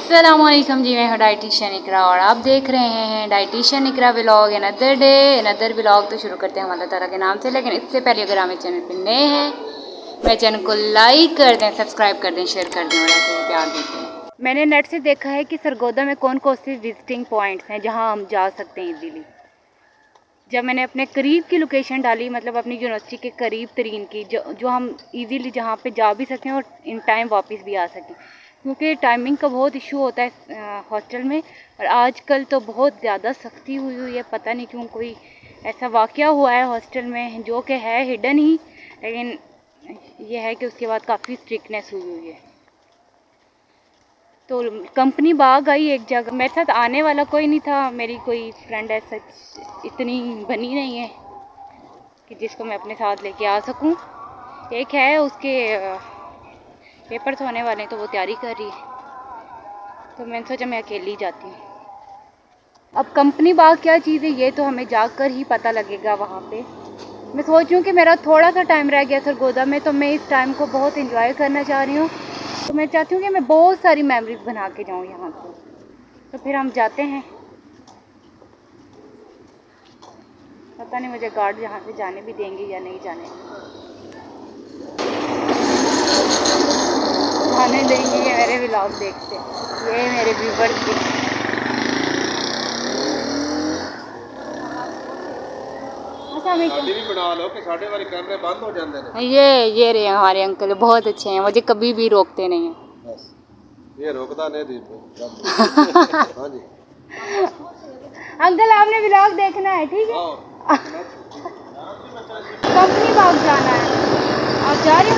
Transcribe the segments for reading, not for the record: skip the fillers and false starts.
अस्सलामुअलैकुम जी, मैं हूँ डाइटिशियन इकरा और आप देख रहे हैं dietitian Iqra vlog another day another vlog. तो शुरू करते हैं हम अल्लाह ताला के नाम से, लेकिन इससे पहले अगर हमें चैनल पर नए हैं मेरे चैनल को लाइक कर दें, सब्सक्राइब कर दें, शेयर कर दें और ऐसे ही प्यार देते हैं। मैंने नेट से देखा है कि सरगोदा में कौन कौन से विजिटिंग पॉइंट्स हैं जहाँ हम जा सकते हैं ईजीली। जब मैंने अपने करीब की लोकेशन डाली, मतलब अपनी यूनिवर्सिटी के करीब तरीन की, जो हम इजीली जहाँ पे जा भी सकें और इन टाइम वापस भी आ सकें, क्योंकि टाइमिंग का बहुत इशू होता है हॉस्टल में। और आजकल तो बहुत ज़्यादा सख्ती हुई है, पता नहीं क्यों कोई ऐसा वाक़या हुआ है हॉस्टल में जो कि है हिडन ही, लेकिन ये है कि उसके बाद काफ़ी स्ट्रिक्टनेस हुई है। तो कंपनी बाग आई एक जगह, मेरे साथ आने वाला कोई नहीं था, मेरी कोई फ्रेंड ऐसा इतनी बनी नहीं है कि जिसको मैं अपने साथ लेके आ सकूं। एक है, उसके पेपर्स होने वाले हैं तो वो तैयारी कर रही है, तो मैंने सोचा मैं अकेली जाती हूँ। अब कंपनी बाग क्या चीज़ है ये तो हमें जाकर ही पता लगेगा वहाँ पे। मैं सोच रही हूँ कि मेरा थोड़ा सा टाइम रह गया सरगोदा में, तो मैं इस टाइम को बहुत इंजॉय करना चाह रही हूँ। तो मैं चाहती हूँ कि मैं बहुत सारी मेमोरीज बना के जाऊँ यहाँ से। तो फिर हम जाते हैं। पता नहीं मुझे गार्ड यहाँ से जाने भी देंगे या नहीं जाने देंगे। ये मेरे व्लॉग देखते, ये मेरे व्यूवर्स के। भी बना लो कि साढ़े वाले कैमरे बंद हो जाते हैं। ये रहे हमारे अंकल, बहुत अच्छे हैं, मुझे कभी भी रोकते नहीं हैं। बस ये रोकता नहीं थी। हाँ जी अंकल, आपने व्लॉग देखना है, ठीक है? कंपनी बाग जाना है, आप जा रहे हो?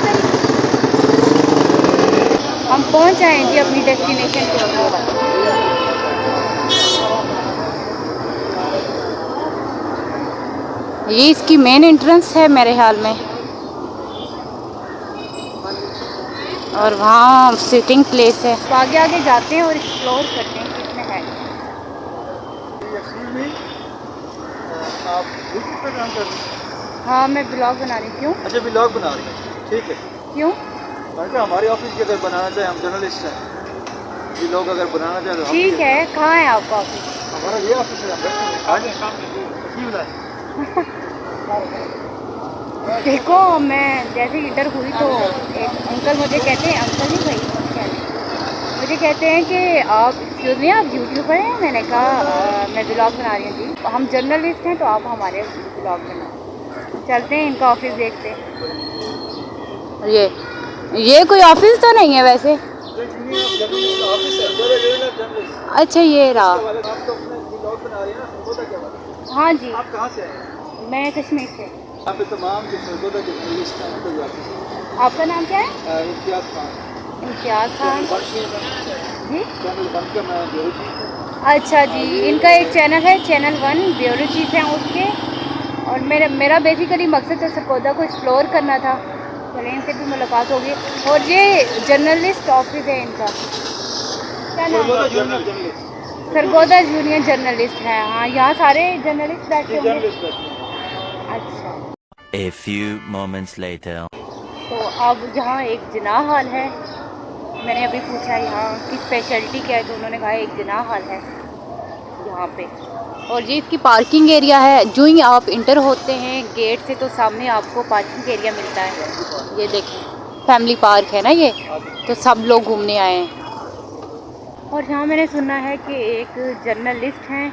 हम पहुंच जाए जी अपनी डेस्टिनेशन पे। ये इसकी मेन एंट्रेंस है मेरे ख्याल में, और वहाँ सिटिंग प्लेस है। तो आगे आगे जाते हैं और एक्सप्लोर करते हैं कितने है। आप यूट्यूब पे काम कर रहे हैं? हाँ, मैं ब्लॉग बना रही हूँ। क्यों? अच्छा, ब्लॉग बना रही हैं, ठीक है। क्यों? क्योंकि हमारे ऑफिस के अगर बनाना चाहे, हम जर्नलिस्ट हैं, ब्लॉग अगर बनाना चाहे तो ठीक है। कहाँ है आपका ऑफिस? हमारा ये ऑफिस है, हम बैठे देखो, मैं जैसे इधर हुई तो एक अंकल मुझे कहते हैं, अंकल नहीं भाई मुझे कहते हैं कि आप एक्सक्यूज़ मी, आप यूट्यूबर हैं? मैंने कहा मैं ब्लॉग बना रही हूँ जी। हम जर्नलिस्ट हैं तो आप हमारे ब्लॉग बना। चलते हैं इनका ऑफिस देखते हैं। ये कोई ऑफिस तो नहीं है वैसे? अच्छा, ये रहा। हाँ जी। आप कहाँ से आए? मैं कश्मीर से। यहाँ पे तमाम जो सरगोदा के जर्नलिस्ट हैं उनको जाते हैं। आपका नाम क्या है? इम्तियाज़ खान। इम्तियाज़ खान जी? चैनल 1 का मैं ब्यूरो चीफ हूँ। अच्छा जी, इनका एक चैनल है, चैनल 1, ब्यूरो चीफ हैं उसके। और मेरा बेसिकली मकसद तो सरगोदा को एक्सप्लोर करना था, चलें इनसे भी मुलाकात होगी। और ये जर्नलिस्ट ऑफिस है इनका, क्या नाम है? सरगोदा यूनियन जर्नलिस्ट है। हाँ, यहाँ सारे जर्नलिस्ट बैठे होंगे। अच्छा। A few moments later. तो अब यहाँ एक जिनाह हॉल है। मैंने अभी पूछा यहाँ की स्पेशलिटी क्या है, तो उन्होंने कहा एक जिनाह हॉल है यहाँ पे। और ये इसकी पार्किंग एरिया है। जो ही आप इंटर होते हैं गेट से तो सामने आपको पार्किंग एरिया मिलता है। ये देखें, फैमिली पार्क है ना ये, तो सब लोग घूमने आए हैं। और यहाँ मैंने सुना है कि एक जर्नलिस्ट हैं,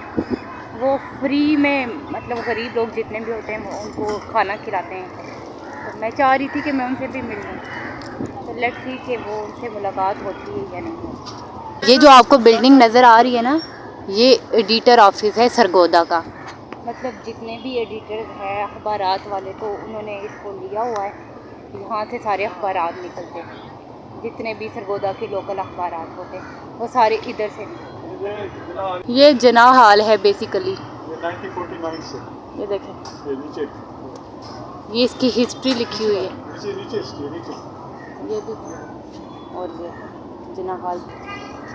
वो फ्री में, मतलब गरीब लोग जितने भी होते हैं वो उनको खाना खिलाते हैं। तो मैं चाह रही थी कि मैं उनसे भी मिल लूँ, तो लेट्स सी कि वो उनसे मुलाकात होती है या नहीं। ये जो आपको बिल्डिंग नज़र आ रही है ना, ये एडिटर ऑफिस है सरगोदा का। मतलब जितने भी एडिटर्स हैं अखबारात वाले, तो उन्होंने इसको लिया हुआ है। यहाँ से सारे अखबारात निकलते हैं, जितने भी सरगोदा के लोकल अखबारात होते हैं वो सारे इधर से। ये जिनाह हॉल है बेसिकली, 1949 से। ये देखें, ये नीचे ये इसकी हिस्ट्री लिखी हुई है, नीचे ये भी। और ये जिनाह हॉल,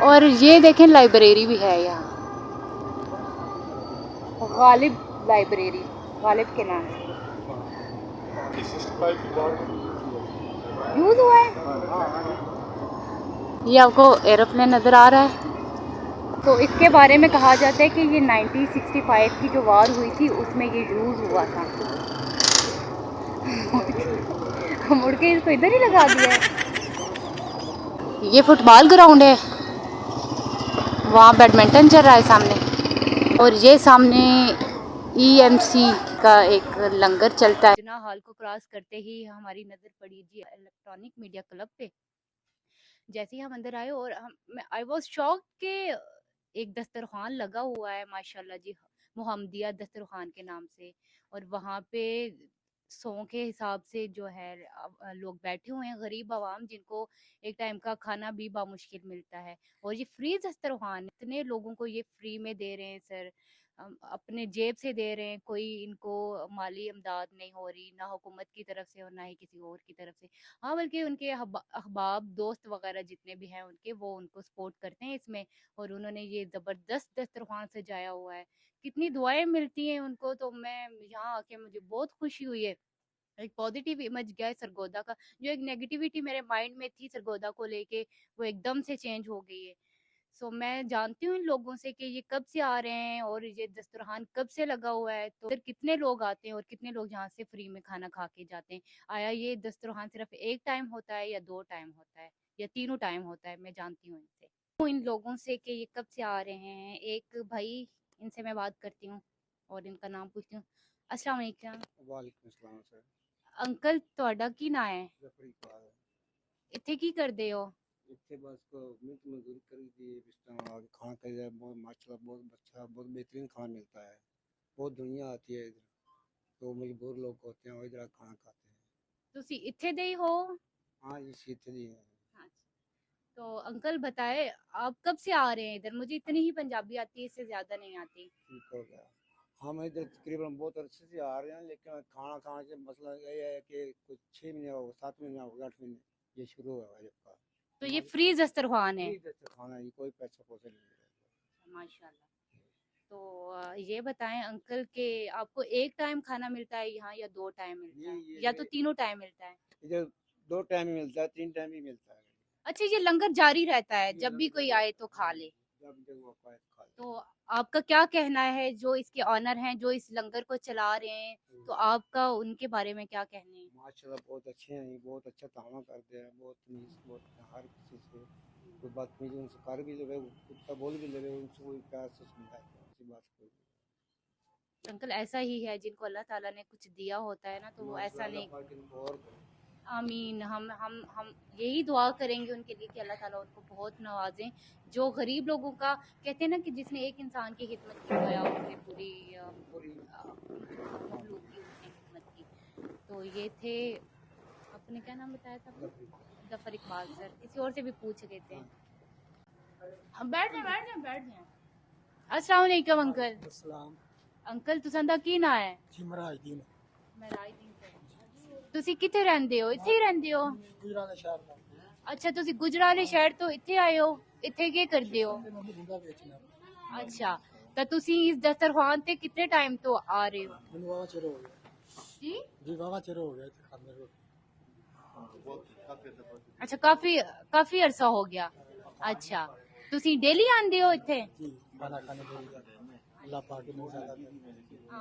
और ये देखें लाइब्रेरी भी है यहाँ, गालिब लाइब्रेरी, गालिब के नाम से यूज़ हुआ है। ये आपको एरोप्लेन नज़र आ रहा है, तो इसके बारे में कहा जाता है कि ये 1965 की जो वार हुई थी उसमें ये यूज़ हुआ था। मुड़ के इसको इधर ही लगा दिया है। ये फुटबॉल ग्राउंड है, वहाँ बैडमिंटन चल रहा है सामने, और ये सामने EMC का एक लंगर चलता है। जिन्ना हॉल को क्रॉस करते ही हमारी नज़र पड़ी जी इलेक्ट्रॉनिक मीडिया क्लब पे। जैसे ही हम अंदर आए और आई वॉज शॉक के एक दस्तरखान लगा हुआ है माशाल्लाह जी, मोहम्मदिया दस्तरखान के नाम से, और वहाँ पे 100 के हिसाब से जो है लोग बैठे हुए हैं, गरीब आवाम जिनको एक टाइम का खाना भी बामुश्किल मिलता है। और ये फ्री दस्तरखान इतने लोगों को ये फ्री में दे रहे हैं सर, अपने जेब से दे रहे हैं, कोई इनको माली इमदाद नहीं हो रही, ना हुकूमत की तरफ से और ना ही किसी और की तरफ से। हाँ, बल्कि उनके अहबाब दोस्त वगैरह जितने भी हैं उनके, वो उनको सपोर्ट करते हैं इसमें, और उन्होंने ये ज़बरदस्त दस्तरखान सजाया हुआ है। कितनी दुआएं मिलती हैं उनको, तो मैं यहाँ आके मुझे बहुत खुशी हुई है। एक पॉजिटिव इमेज गया है सरगोदा का, जो एक नेगेटिविटी मेरे माइंड में थी सरगोदा को लेके, वो एकदम से चेंज हो गई है। सो मैं जानती हूँ इन लोगों से कि ये कब से आ रहे हैं और ये दस्तरखान कब से लगा हुआ है, तो फिर कितने लोग आते हैं और कितने लोग यहाँ से फ्री में खाना खा के जाते हैं। आया ये दस्तरखान सिर्फ एक टाइम होता है या 2 टाइम होता है या तीनों टाइम होता है, मैं जानती हूँ इनसे, इन लोगों से कि ये कब से आ रहे हैं। एक भाई, इनसे मैं बात करती हूँ और इनका नाम पूछती हूँ। अस्सलाम वालेकुम। वालेकुम अस्सलाम सर। अंकल ਤੁਹਾਡਾ ਕੀ ਨਾਂ ਹੈ? जफरीकाल ਇੱਥੇ ਕੀ ਕਰਦੇ ਹੋ? इतने बस को मिनट मजदूरी करी थी, इस टाइम आगे खाना खाई जाए, बहुत माशाल्लाह बहुत अच्छा बहुत बेहतरीन खाना मिलता है। बहुत दुनिया आती है इधर, तो मजबूर लोग होते हैं वो इधर खाना खाते हैं। ਤੁਸੀਂ ਇੱਥੇ ਦੇ ਹੀ ਹੋ? हाँ ये सीधी है। हाँ। तो अंकल बताए, आप कब से आ रहे हैं इधर? मुझे इतनी ही पंजाबी आती है, इससे ज्यादा नहीं आती। ठीक हो गया। हम इधर तकरीबन बहुत अरसे से आ रहे हैं, लेकिन खाना खाने से मसला ये है कि कुछ 6 महीने हो गए, 7 महीने हो गए, 8 महीने ये शुरू हुआ है जब का। तो ये फ्री दस्तरखान है? फ्री जैसे खाना है, कोई पैसा पोसा नहीं है। माशाल्लाह। तो ये बताएं अंकल के आपको एक टाइम खाना मिलता है यहाँ या 2 टाइम मिलता है या तो तीनों टाइम मिलता है? इधर 2 टाइम ही मिलता है, 3 टाइम ही मिलता है। अच्छा, ये लंगर जारी रहता है, ये जब भी लंगर कोई आए तो खा ले? जब जब वो पाए तो खा ले। तो आपका क्या कहना है, जो इसके ऑनर हैं, जो इस लंगर को चला रहे हैं, तो आपका उनके बारे में क्या कहने हैं? माशाल्लाह बहुत अच्छे हैं, ये बहुत अच्छा तामा करते हैं, बहुत तमीज़, बहुत हर किसी से कोई बात नहीं, उनसे कर भी ले, कुत्ता बोल भी ले, उनसे कोई प्यार से सुनता है, ऐसी बात कोई नहीं। अंकल ऐसा ही है, जिनको अल्लाह ताला ने कुछ दिया होता है ना, तो वो ऐसा नहीं। माशाल्लाह पाक इनको और करे। आमीन। हम यही दुआ करेंगे उनके लिए कि अल्लाह ताला उनको बहुत नवाजें, जो गरीब लोगों का कहते हैं ना कि जिसने एक इंसान की खिदमत की गोया उसने पूरी मखलूक की उसने खिदमत की। तो ये थे, आपने क्या नाम बताया था अपना? जफर इकबाल सर। किसी और से भी पूछ लेते हैं। हम बैठ जाए बैठ जाए बैठ जाए। अस्सलाम वालेकुम अंकल। अस्सलाम। अंकल तुसंदा की ना है? जी मराजदीन। मैं रायदीन से। ਤੁਸੀਂ ਕਿੱਥੇ ਰਹਿੰਦੇ ਹੋ? ਇੱਥੇ ਹੀ ਰਹਿੰਦੇ ਹੋ? गुजरात शहर का ਅੱਛਾ, ਤੁਸੀਂ ਗੁਜਰਾਲੇ ਸ਼ਹਿਰ ਤੋਂ ਇੱਥੇ ਆਏ ਹੋ? ਇੱਥੇ ਕੀ ਕਰਦੇ ਹੋ? धंधा बेचना। ਅੱਛਾ, ਤਾਂ ਤੁਸੀਂ ਇਸ ਦਸਤਰਖਾਨ ਤੇ ਕਿੰਨੇ ਟਾਈਮ ਤੋਂ ਆ ਰਹੇ ਹੋ? मैंने वावा चेरो हो गया। ਜੀ जी वावा चेरो हो गया थे खाने को। ਅੱਛਾ, ਕਾਫੀ ਅਰਸਾ ਹੋ ਗਿਆ। ਅੱਛਾ, ਤੁਸੀਂ ਡੇਲੀ ਆਉਂਦੇ ਹੋ ਇੱਥੇ? जी खाना खाने के लिए अल्लाह पाक ने ज़्यादा दे।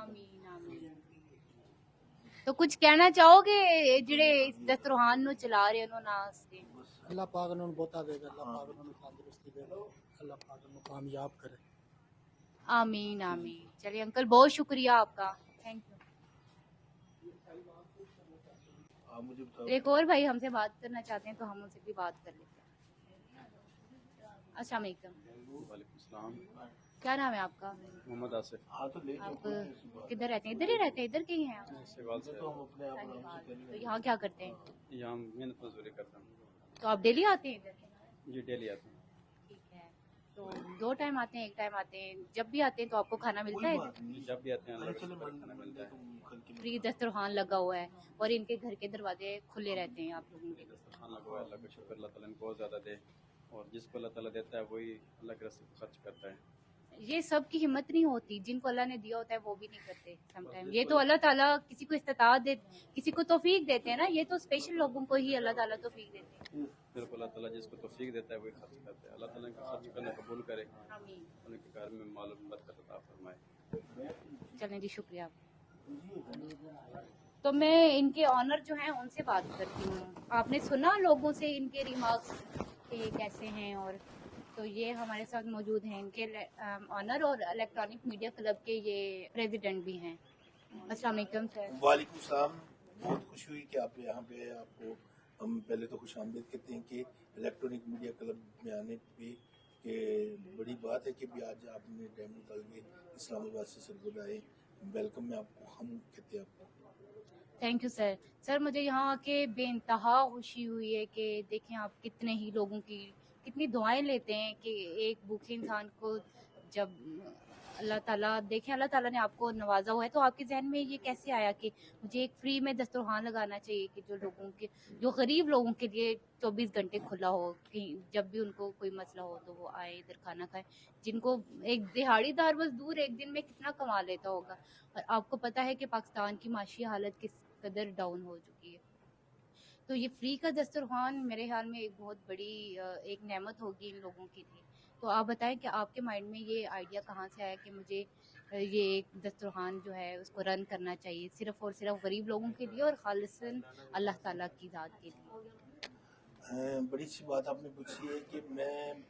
ਆਮੀਨ ਆਮੀਨ। तो कुछ कहना चाहोगे ਜਿਹੜੇ ਇਸ ਦਸਤਰਖਾਨ ਨੂੰ ਚਲਾ ਰਹੇ ਉਹਨਾਂ ਵਾਸਤੇ? अल्लाह पाक ने उन्हें बता देगा, अल्लाह पाक ने उन्हें तंदुरुस्ती देगा, अल्लाह पाक उन्हें कामयाब करे। आमीन आमीन। चलिए अंकल, बहुत शुक्रिया आपका, थैंक यू। एक और भाई हमसे बात करना चाहते हैं, तो हम उनसे भी बात कर लेते हैं। अस्सलाम वालेकुम। वालेकुम सलाम। क्या नाम है आपका? मोहम्मद आसिफ। आप किधर रहते हैं? इधर ही रहते हैं? इधर के ही हैं आप? सेवाल से। तो यहाँ क्या करते हैं? यहाँ मेहनत मजदूरी करता हूँ। तो आप डेली आते हैं इधर? जी डेली आता हूँ। ठीक है। तो 2 टाइम आते हैं, 1 टाइम आते हैं? जब भी आते हैं तो आपको खाना मिलता है इधर? जब भी आते हैं अल्लाह का शुक्र खाना मिलता है। फ्री दस्तरखान लगा हुआ है और इनके घर के दरवाजे खुले रहते हैं आप लोगों के लिए? दस्तरखान लगा हुआ है, अल्लाह का शुक्र, अल्लाह ताला इनको और ज़्यादा दे, और जिसको अल्लाह ताला देता है वही अल्लाह के रास्ते में खर्च करता है। ये सब की हिम्मत नहीं होती, जिनको अल्लाह ने दिया होता है वो भी नहीं करते समटाइम। ये तो अल्लाह ताला किसी को इस्तिताअत दे, किसी को तौफीक देते हैं ना, ये तो स्पेशल लोगों को ही अल्लाह ताला तौफीक देते हैं। मेरे को अल्लाह ताला जिसको तौफीक देता है वही खर्च करता है। अल्लाह ताला इनका खर्च करना कबूल करे, आमीन। उनके घर में माल और बरकत अता फरमाए। चलें जी, शुक्रिया। तो मैं इनके ऑनर जो हैं उनसे बात करती हूँ। आपने सुना लोगों से इनके रिमार्क्स कि ये कैसे हैं, और तो ये हमारे साथ मौजूद हैं इनके ऑनर और इलेक्ट्रॉनिक मीडिया क्लब के ये प्रेसिडेंट भी हैं। अस्सलाम वालेकुम सर। वालेकुम सलाम। बहुत खुशी हुई कि आप यहाँ पे आपको हम पहले तो खुश आमदीद कहते हैं कि इलेक्ट्रॉनिक मीडिया क्लब में आने पे कि बड़ी बात है कि भी आज आपने टाइम निकाल के इस्लामाबाद से सरगोदा आए। वेलकम में आपको हम कहते हैं आपको। Thank you sir. सर मुझे यहाँ आके बेइंतहा खुशी हुई है कि देखें आप कितने ही लोगों की कितनी दुआएं लेते हैं कि एक भूखे इंसान को जब अल्लाह ताला देखें, अल्लाह ताला ने आपको नवाजा हुआ है, तो आपके जहन में ये कैसे आया कि मुझे एक फ्री में दस्तरखान लगाना चाहिए कि जो लोगों के जो गरीब लोगों के लिए 24 घंटे खुला हो, कि जब भी उनको कोई मसला हो तो वो आए इधर खाना खाएं, जिनको एक दिहाड़ीदार मजदूर एक दिन में कितना कमा लेता होगा। और आपको पता है कि पाकिस्तान की माशी हालत किस कदर डाउन हो चुकी है, तो ये फ्री का दस्तरखान मेरे ख्याल में एक बहुत बड़ी एक नेमत होगी इन लोगों के लिए। तो आप बताएं कि आपके माइंड में ये आइडिया कहाँ से आया कि मुझे ये एक दस्तरखान जो है उसको रन करना चाहिए सिर्फ और सिर्फ गरीब लोगों के लिए और खालिसन अल्लाह ताला की ज़ात के लिए। बड़ी सी बात आपने पूछी है कि मैं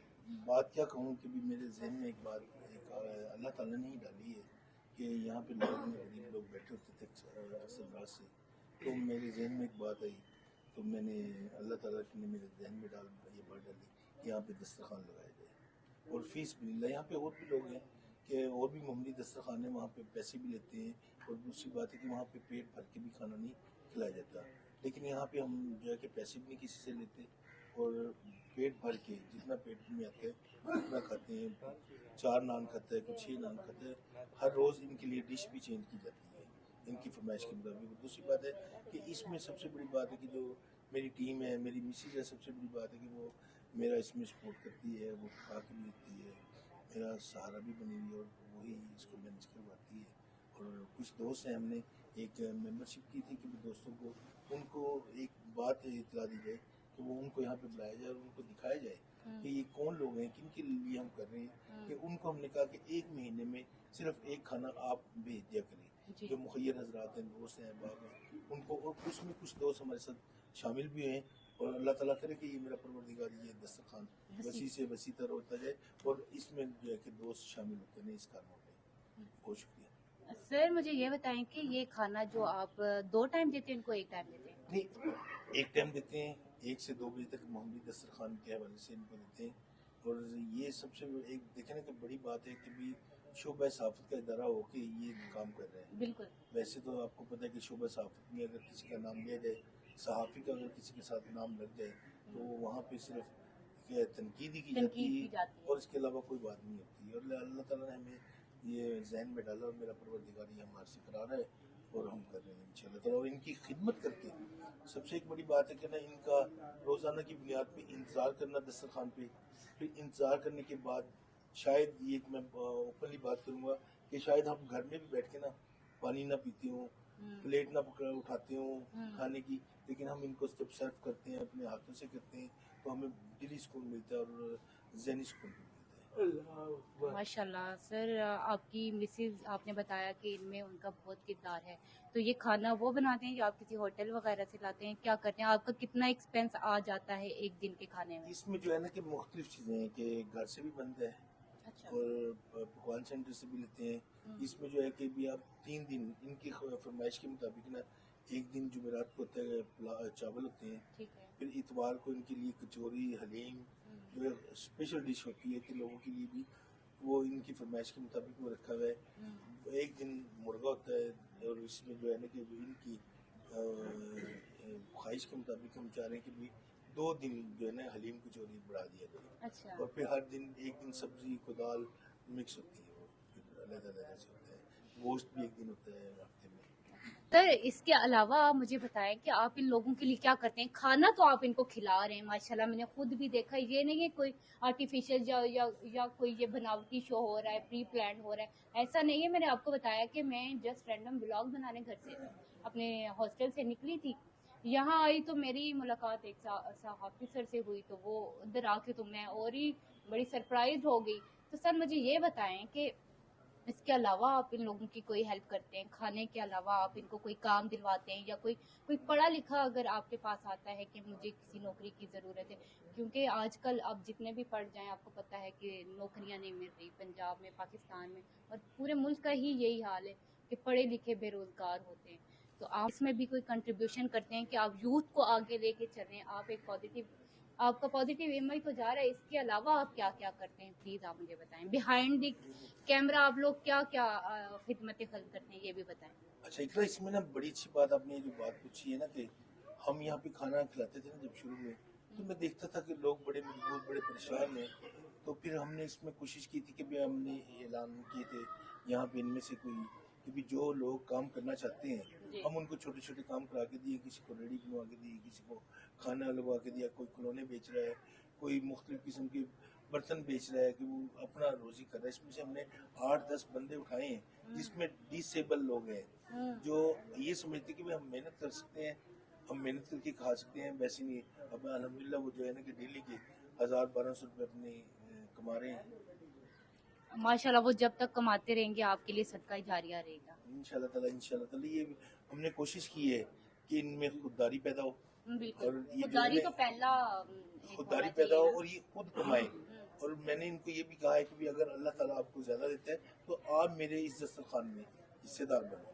बात क्या कहूँ कि भी मेरे जहन में एक बात एक अल्लाह ताला ने ही डाली है कि यहाँ पे लोग गरीब लोग बैठे होते थे अक्सर रात से, तो मेरे जहन में एक बात आई, तो मैंने अल्लाह ताला ने मेरे जहन में ये बात डाली कि यहाँ पे दस्तरखान लगाया जाए। और फीस भी यहाँ पे और भी लोग हैं कि और भी मामूली दस्तरखान है, वहाँ पे पैसे भी लेते हैं। और दूसरी बात है कि वहाँ पे पेट भर के भी खाना नहीं खिलाया जाता, लेकिन यहाँ पे हम जो है कि पैसे भी नहीं किसी से लेते और पेट भर के जितना पेट में आता है उतना खाते हैं। 4 नान खाता है, कोई 6 नान खाता है। हर रोज़ इनके लिए डिश भी चेंज की जाती है इनकी फरमाइश के मुताबिक। दूसरी बात है कि इसमें सबसे बड़ी बात है कि जो मेरी टीम है, मेरी मिसेज है, सबसे बड़ी बात है कि वो मेरा इसमें सपोर्ट करती है, वो खा के भी देती है, मेरा सहारा भी बनी हुई है और वही इसको मैनेज करवाती है। और कुछ दोस्त हैं, हमने एक मेंबरशिप की थी कि दोस्तों को उनको एक बात इतला दी जाए कि वो उनको यहाँ पे बुलाया जाए और उनको दिखाया जाए कि ये कौन लोग हैं, किन के लिए हम कर रहे हैं। कि उनको हमने कहा कि 1 महीने में सिर्फ एक खाना आप भेज दिया करें, जो मुखैर हजरात हैं, दोस्त हैं, बाप हैं उनको। और उसमें कुछ दोस्त हमारे साथ शामिल भी हैं और अल्लाह ताला करे कि ये मेरा परवरदिगार ये दस्तरखान वसी से वसी तर होता जाए और इसमें जो है कि दोस्त शामिल होते हैं इस कारणों में। बहुत शुक्रिया। सर मुझे ये बताएं कि ये खाना जो आप 2 टाइम देते हैं इनको, 1 टाइम देते हैं? नहीं, 1 टाइम देते हैं, 1 से 2 बजे तक मामूली दस्तरखान के हवाले से इनको देते हैं। और ये सबसे एक देखें ना कि बड़ी बात है कि भी शोबा सहाफ़त का इदारा हो के ये काम कर रहे हैं। बिल्कुल। वैसे तो आपको पता है कि शोबा सहाफ़त में अगर किसी का नाम लिया जाए, सहाफ़ी का अगर किसी के साथ नाम लग जाए तो वहाँ पे सिर्फ तनकीद ही की जाती है और इसके अलावा कोई बात नहीं होती। और अल्लाह ताला ने हमें ये जहन में डाला और मेरा परवरदिगार ये हमारे से करा रहा है और हम कर रहे हैं इंशाल्लाह ताला। और इनकी खिदमत करके सबसे एक बड़ी बात है कि ना इनका रोज़ाना की बुनियाद पे इंतज़ार करना दस्तरखान पे, फिर इंतज़ार करने के बाद शायद ये मैं ओपनली बात करूँगा कि शायद हम घर में भी बैठ के ना पानी ना पीते हों, प्लेट ना उठाते हों खाने की, लेकिन हम इनको जब सर्व करते हैं अपने हाथों से करते हैं तो हमें दिली सुकून मिलता है और ज़हनी सुकून भी मिलता है। माशाल्लाह। सर आपकी मिसेज आपने बताया कि इनमें उनका बहुत किरदार है, तो ये खाना वो बनाते हैं या आप किसी होटल वगैरह से लाते हैं, क्या करते हैं? आपका कितना एक्सपेंस आ जाता है एक दिन के खाने में? इसमें जो है ना कि मुख्तलिफ चीज़ें हैं कि घर से भी बनता है अच्छा। और पकवान सेंटर से भी लेते हैं। इसमें जो है कि भी आप 3 दिन इनकी फरमाइश के मुताबिक ना, एक दिन जुमेरात को होता है चावल होते हैं, ठीक है। फिर इतवार को इनके लिए कचौरी हलीम जो है स्पेशल डिश होती है कि लोगों के लिए भी, वो इनकी फरमाइश के मुताबिक वो रखा हुआ है। एक दिन मुर्गा होता है और इसमें जो है ना कि इनकी ख्वाहिश के मुताबिक हम चाह रहे हैं कि भी 2 दिन जो है ना हलीम कचौरी बढ़ा दिया जाए। अच्छा। और फिर हर दिन एक दिन सब्जी को दाल मिक्स होती है, वो फिर अलग-अलग से होता है। गोश्त भी एक दिन होता है हफ्ते में। सर इसके अलावा आप मुझे बताएं कि आप इन लोगों के लिए क्या करते हैं? खाना तो आप इनको खिला रहे हैं माशाल्लाह, मैंने खुद भी देखा, ये नहीं है कोई आर्टिफिशियल या कोई ये बनावटी शो हो रहा है, प्री प्लान हो रहा है, ऐसा नहीं है। मैंने आपको बताया कि मैं जस्ट रैंडम ब्लॉग बनाने घर से अपने हॉस्टल से निकली थी, यहाँ आई तो मेरी मुलाकात एक ऑफिसर से हुई, तो वो उधर आके तो मैं और ही बड़ी सरप्राइज हो गई। तो सर मुझे ये बताएं कि इसके अलावा आप इन लोगों की कोई हेल्प करते हैं? खाने के अलावा आप इनको कोई काम दिलवाते हैं, या कोई पढ़ा लिखा अगर आपके पास आता है कि मुझे किसी नौकरी की ज़रूरत है? क्योंकि आजकल आप जितने भी पढ़ जाएं आपको पता है कि नौकरियां नहीं मिल रही पंजाब में, पाकिस्तान में, और पूरे मुल्क का ही यही हाल है कि पढ़े लिखे बेरोज़गार होते हैं। तो आप इसमें भी कोई कंट्रीब्यूशन करते हैं कि आप यूथ को आगे लेके चलें? आप एक आपका पॉजिटिव इमेज तो जा रहा है, इसके अलावा आप क्या क्या करते हैं? प्लीज़ आप मुझे बताएं। बिहाइंड द कैमरा आप लोग क्या क्या खिदमत खल्क करते हैं, ये भी बताएं। अच्छा इकरा, इसमें ना बड़ी अच्छी बात आपने जो बात पूछी है ना कि हम यहाँ पे खाना खिलाते थे ना जब शुरू में, तो मैं देखता था कि लोग बड़े मजबूर, बड़े परेशान हैं। तो फिर हमने इसमें कोशिश की थी कि भी हमने ऐलान किए थे यहाँ पे इनमें से कोई कि भी जो लोग काम करना चाहते हैं हम उनको छोटे छोटे काम करा के दिए, किसी को रेडी बनवा के दी, किसी को खाना लगवा के दिया, कोई खिलौने बेच रहा है, कोई मुख्तलिफ किस्म के बर्तन बेच रहा है कि वो अपना रोजी कर रहा है। इसमें से हमने 8-10 बंदे उठाए हैं जिसमें डिसेबल लोग हैं जो ये समझते कि भाई हम मेहनत कर सकते हैं, हम मेहनत करके खा सकते हैं। वैसे नहीं, अब अल्हम्दुलिल्लाह वो जो है ना कि डेली के 1000-1200 रुपये अपने कमा रहे हैं। माशाल्लाह, वो जब तक कमाते रहेंगे आपके लिए सदका जारिया रहेगा इंशाल्लाह ताला। ये हमने कोशिश की है कि इनमें खुददारी पैदा हो, बिल्कुल। और ये खुददारी तो पहला खुददारी पैदा हो और ये खुद कमाए। और मैंने इनको ये भी कहा है कि भी अगर अल्लाह ताला आपको ज्यादा देता है तो आप मेरे इस दस्तरखान में हिस्सेदार बनो।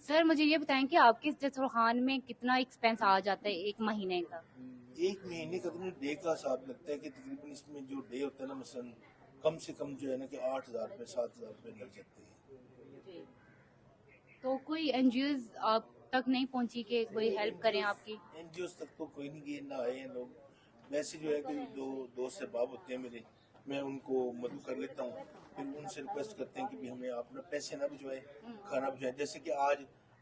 सर मुझे ये बताएं कि आपके इस दस्तरखान में कितना एक्सपेंस आ जाता है एक महीने का? एक महीने का तो डे का हिसाब लगता है कि तकरीबन इसमें जो डे होता है ना, मसलन कम से कम जो है ना कि 8000 रुपये 7000 रुपये लग जाते हैं। तो कोई एनजीओज आप तक नहीं पहुंची कि कोई हेल्प करें आपकी? एनजीओ तक तो कोई नहीं गए, ना आए हैं लोग। वैसे जो है कि दो दोस्त अहबाब होते हैं मेरे, मैं उनको मदू कर लेता हूँ, फिर उनसे रिक्वेस्ट करते हैं कि भी हमें आप ना पैसे ना भिजवाएं, खाना भिजवाएं। जैसे कि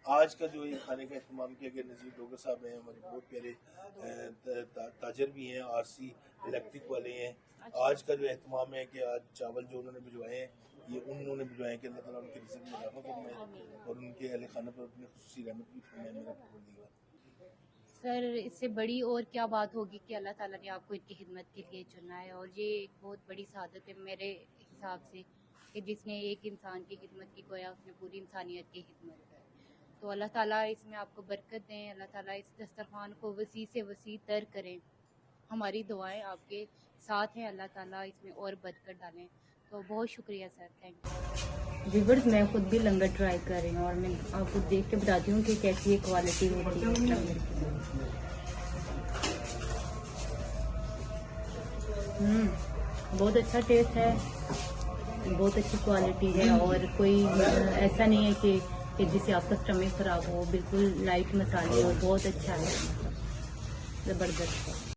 आज का जो ये खाने का इस्तेमाल किया गया, नज़ीर डोगर साहब हैं हमारे बहुत प्यारे ताजर भी हैं, आरसी इलेक्ट्रिक वाले हैं। आज का जो एहतमाम है कि आज चावल जो उन्होंने भिजवाए हैं ये उन्होंने भिजवाए कि अल्लाह ताला उनके रिज़्क़ में इजाफ़ा फरमाए और उनके अहले खाना पर अपनी खुसूसी रहमत भी फरमाए। मेरा परवरदिगार। सर इससे बड़ी और क्या बात होगी कि अल्लाह ताला ने आपको इनकी खिदमत के लिए चुना है, और ये एक बहुत बड़ी सआदत है मेरे हिसाब से कि जिसने एक इंसान की खिदमत की, गोया उसने पूरी इंसानियत की खिदमत की। तो अल्लाह ताला इसमें आपको बरकत दें, अल्लाह ताला इस दस्तरखान को वसी से वसी तर करें। हमारी दुआएं आपके साथ हैं, अल्लाह ताला इसमें और बरकत डालें। तो बहुत शुक्रिया सर, थैंक यू। व्यूअर्स, मैं खुद भी लंगर ट्राई कर रही हूँ और मैं आपको देख के बताती हूँ कि कैसी ये क्वालिटी होती है लंगर की। बहुत अच्छा टेस्ट है, बहुत अच्छी क्वालिटी है, और कोई ऐसा नहीं है कि जिससे आपका स्टमक खराब हो। बिल्कुल लाइट मसाले और बहुत अच्छा है, ज़बरदस्त है।